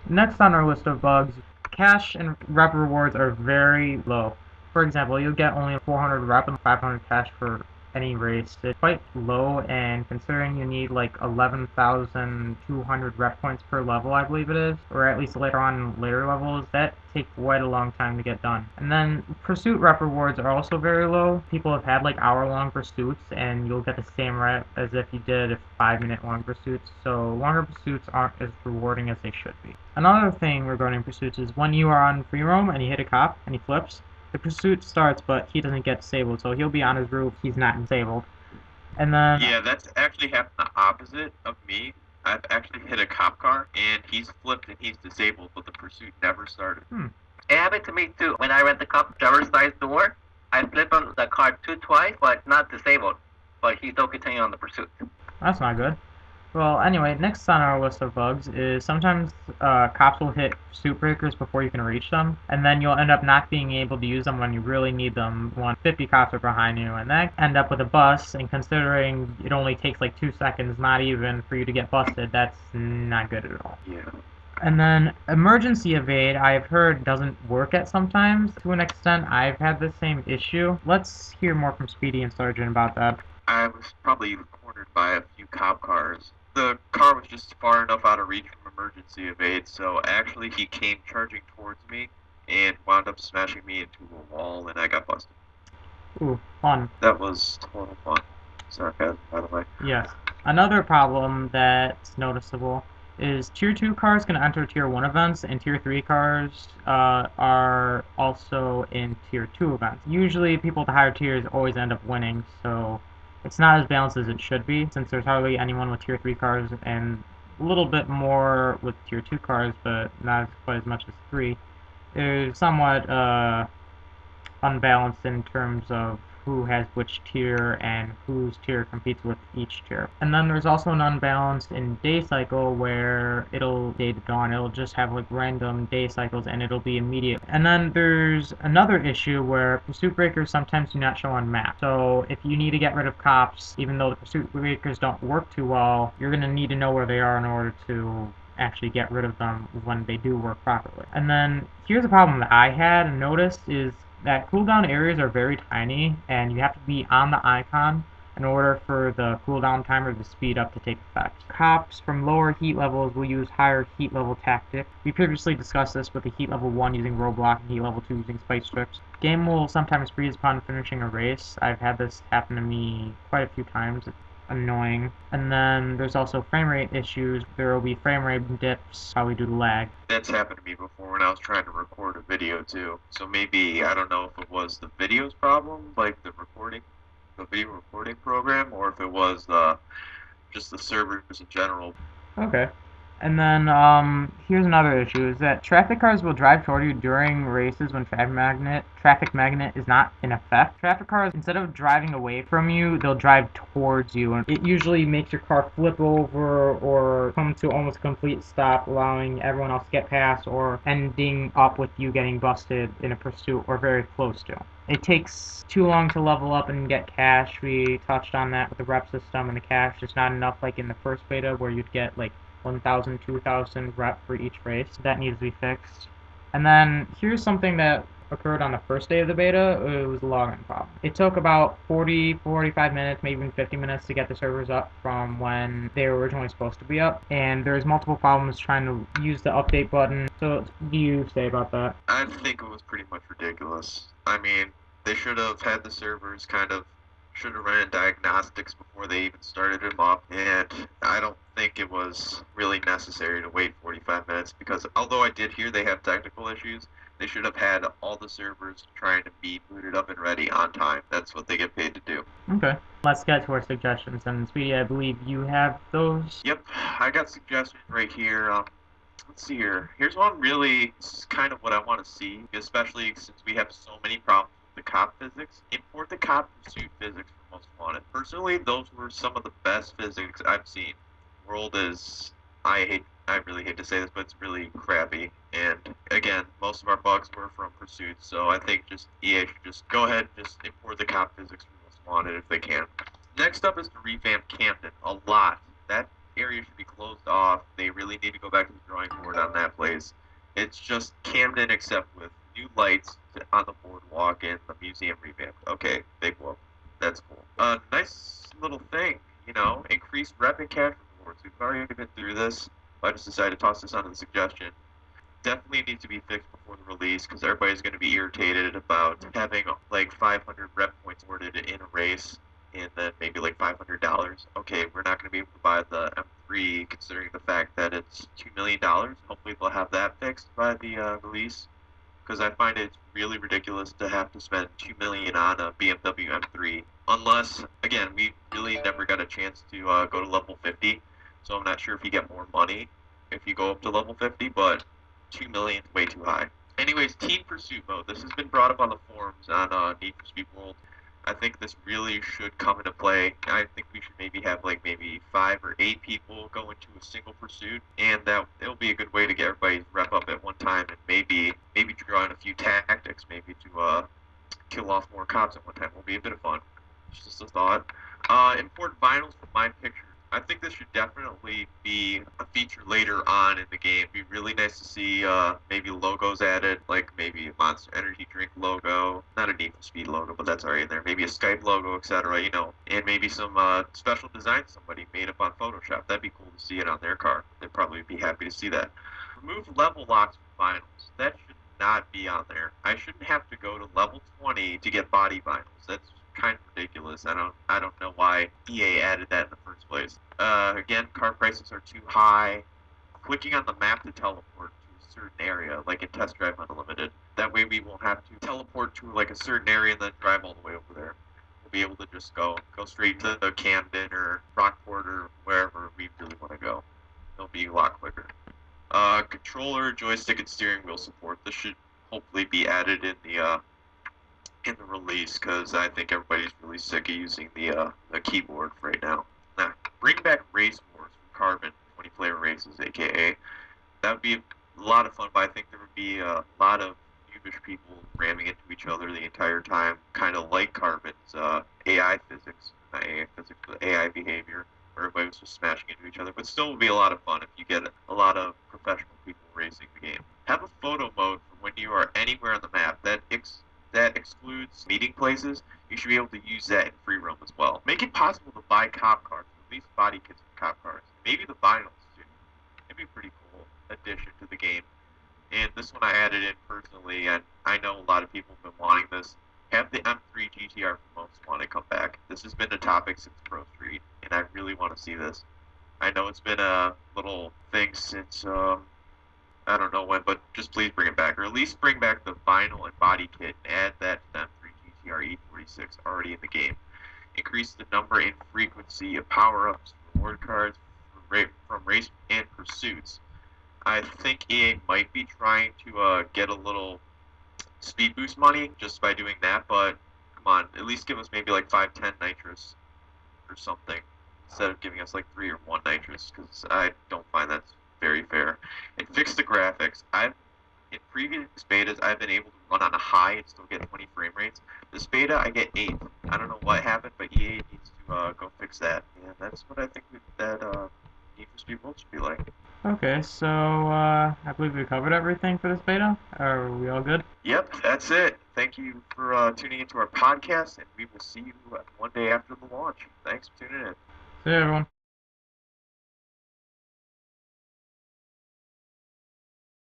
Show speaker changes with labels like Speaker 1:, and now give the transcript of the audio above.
Speaker 1: Next on our list of bugs, cash and rep rewards are very low. For example, you'll get only 400 rep and 500 cash for any race. It's quite low, and considering you need like 11,200 rep points per level, I believe it is, or at least later on in later levels, that takes quite a long time to get done. And then pursuit rep rewards are also very low. People have had like hour-long pursuits, and you'll get the same rep as if you did 5-minute long pursuits. So longer pursuits aren't as rewarding as they should be. Another thing regarding pursuits is when you are on free roam and you hit a cop and he flips, the pursuit starts, but he doesn't get disabled, so he'll be on his roof. He's not disabled. And then
Speaker 2: Yeah, that's actually happened the opposite of me. I've actually hit a cop car, and he's flipped and he's disabled, but the pursuit never started.
Speaker 3: It happened to me too. When I read the cop driver's side door, I flipped on the car twice, but not disabled. But he still continued on the pursuit.
Speaker 1: that's not good. Well, anyway, next on our list of bugs is sometimes cops will hit pursuit breakers before you can reach them, and then you'll end up not being able to use them when you really need them when 50 cops are behind you, and that end up with a bus, and considering it only takes like 2 seconds, not even, for you to get busted, that's not good at all.
Speaker 2: Yeah.
Speaker 1: And then emergency evade, I've heard, doesn't work at sometimes. To an extent, I've had the same issue. Let's hear more from Speedy and Sergeant about that.
Speaker 2: I was probably cornered by a few cop cars. The car was just far enough out of reach from emergency evade, so actually he came charging towards me and wound up smashing me into a wall, and I got busted.
Speaker 1: Ooh, fun.
Speaker 2: That was total fun. Sarcasm, by the way.
Speaker 1: Yes. Another problem that's noticeable is Tier 2 cars can enter Tier 1 events, and Tier 3 cars are also in Tier 2 events. Usually people with the higher tiers always end up winning, so it's not as balanced as it should be, since there's hardly anyone with Tier 3 cars and a little bit more with Tier 2 cars, but not quite as much as 3. There's somewhat unbalanced in terms of who has which tier and whose tier competes with each tier. And then there's also an unbalance in day cycle where it'll day to dawn. It'll just have like random day cycles and it'll be immediate. And then there's another issue where pursuit breakers sometimes do not show on map. So if you need to get rid of cops, even though the pursuit breakers don't work too well, you're going to need to know where they are in order to actually get rid of them when they do work properly. And then here's a problem that I had and noticed is that cooldown areas are very tiny, and you have to be on the icon in order for the cooldown timer to speed up to take effect. Cops from lower heat levels will use higher heat level tactics. We previously discussed this with the heat level 1 using roadblock and heat level 2 using spike strips. Game will sometimes freeze upon finishing a race. I've had this happen to me quite a few times. It's annoying. And then there's also frame rate issues. There will be frame rate dips, probably due to lag.
Speaker 2: That's happened to me before when I was trying to record a video too. So maybe, I don't know if it was the video's problem, like the video recording program, or if it was just the servers in general.
Speaker 1: Okay. And then here's another issue, is that traffic cars will drive toward you during races when traffic magnet is not in effect. Traffic cars, instead of driving away from you, they'll drive towards you, and it usually makes your car flip over or come to almost a complete stop, allowing everyone else to get past or ending up with you getting busted in a pursuit or very close to. It takes too long to level up and get cash. We touched on that with the rep system, and the cash is not enough like in the first beta where you'd get like 1,000, 2,000 rep for each race. That needs to be fixed. And then here's something that occurred on the first day of the beta. It was a login problem. It took about 45 minutes, maybe even 50 minutes to get the servers up from when they were originally supposed to be up. And there's multiple problems trying to use the update button. So what do you say about that?
Speaker 2: I think it was pretty much ridiculous. I mean, they should have had the servers should have ran diagnostics before they even started them up, and I don't think it was really necessary to wait 45 minutes, because although I did hear they have technical issues, they should have had all the servers trying to be booted up and ready on time. That's what they get paid to do.
Speaker 1: Okay. Let's get to our suggestions, and Speedy, I believe you have those?
Speaker 2: Yep, I got suggestions right here. Let's see here. Here's one really, this is kind of what I want to see, especially since we have so many problems with the cop physics. Import the cop pursuit physics for Most Wanted. Personally, those were some of the best physics I've seen. World is, I really hate to say this, but it's really crappy. And again, most of our bugs were from pursuit, so I think just EA should just go ahead and just import the cop physics for Most Wanted if they can. Next up is to revamp Camden a lot. That area should be closed off. They really need to go back to the drawing board on that place. It's just Camden, except with new lights on the boardwalk and the museum revamped. Okay, big whoop. That's cool. Nice little thing, increased rep and cash rewards. We've already been through this. I just decided to toss this onto the suggestion. Definitely needs to be fixed before the release because everybody's going to be irritated about having like 500 rep points awarded in a race and then maybe like $500. Okay, we're not going to be able to buy the M3 considering the fact that it's $2 million. Hopefully they'll have that fixed by the release because I find it's really ridiculous to have to spend $2 million on a BMW M3 unless, again, we really never got a chance to go to level 50. So I'm not sure if you get more money if you go up to level 50, but $2 million is way too high. Anyways, Team Pursuit mode. This has been brought up on the forums on Need for Speed World. I think this really should come into play. I think we should maybe have like maybe 5 or 8 people go into a single pursuit, and that it'll be a good way to get everybody's rep up at one time, and maybe draw in a few tactics, maybe to kill off more cops at one time. Will be a bit of fun. It's just a thought. Import vinyls from my pictures. I think this should definitely be a feature later on in the game. It'd be really nice to see maybe logos added, like maybe a Monster Energy drink logo, not a Need for Speed logo, but that's already in there. Maybe a Skype logo, etc. And maybe some special design somebody made up on Photoshop. That'd be cool to see it on their car. They'd probably be happy to see that. Remove level locks from vinyls. That should not be on there. I shouldn't have to go to level 20 to get body vinyls. That's kind of ridiculous. I don't know why EA added that in the first place. Again, car prices are too high. Clicking on the map to teleport to a certain area, like in Test Drive Unlimited. That way we won't have to teleport to like a certain area and then drive all the way over there. We'll be able to just go straight to Camden or Rockport or wherever we really want to go. It'll be a lot quicker. Controller, joystick, and steering wheel support. This should hopefully be added in the release because I think everybody's really sick of using the keyboard right now. Now, bring back Race Wars from Carbon, 20-player races, aka. That would be a lot of fun, but I think there would be a lot of noobish people ramming into each other the entire time, kind of like Carbon's AI physics, not AI physics, but AI behavior, where everybody was just smashing into each other. But still would be a lot of fun if you get a lot of professional people racing the game. Have a photo mode for when you are anywhere on the map. That excludes meeting places. You should be able to use that in free roam as well. Make it possible to buy cop cars, at least body kits for cop cars. Maybe the vinyls too. It'd be a pretty cool addition to the game. And this one I added in personally, and I know a lot of people have been wanting this. Have the M3 GTR for Most Wanted come back. This has been a topic since Pro Street, and I really want to see this. I know it's been a little thing since I don't know when, but just please bring it back, or at least bring back the vinyl and body kit and add that to the M3 GTR E46 already in the game. Increase the number and frequency of power-ups, reward cards from race and pursuits. I think EA might be trying to get a little speed boost money just by doing that, but come on, at least give us maybe like 5-10 nitrous or something instead of giving us like 3 or 1 nitrous, because I don't find that's very fair. And fix the graphics. In previous betas, I've been able to run on a high and still get 20 frame rates. This beta, I get 8. I don't know what happened, but EA needs to go fix that. And that's what I think that Need for Speed World should be like.
Speaker 1: Okay, so I believe we covered everything for this beta. Are we all good?
Speaker 2: Yep, that's it. Thank you for tuning into our podcast, and we will see you one day after the launch. Thanks for tuning in.
Speaker 1: See you, everyone.